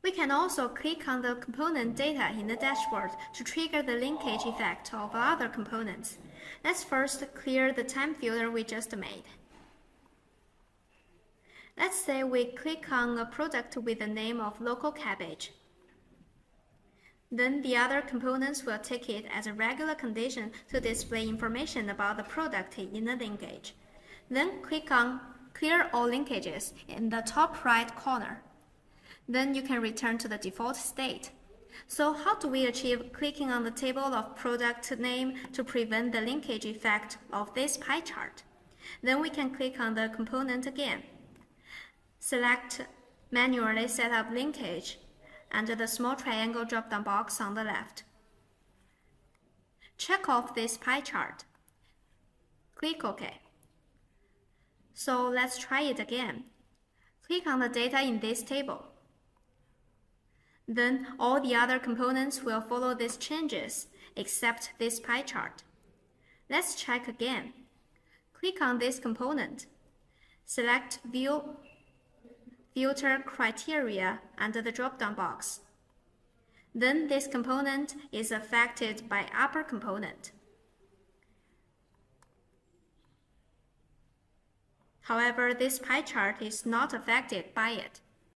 We can also click on the component data in the dashboard to trigger the linkage effect of other components. Let's first clear the time filter we just made. Let's say we click on a product with the name of local cabbage. Then the other components will take it as a regular condition to display information about the product in the linkage. Then click on Clear All Linkages in the top right corner. Then you can return to the default state. So how do we achieve clicking on the table of product name to prevent the linkage effect of this pie chart? Then we can click on the component again. Select Manually Set Up Linkage under the small triangle drop-down box on the left. Check off this pie chart. Click OK. So let's try it again. Click on the data in this table. Then all the other components will follow these changes, except this pie chart. Let's check again. Click on this component. Select View Filter Criteria under the drop-down box. Then this component is affected by upper component. However, this pie chart is not affected by it.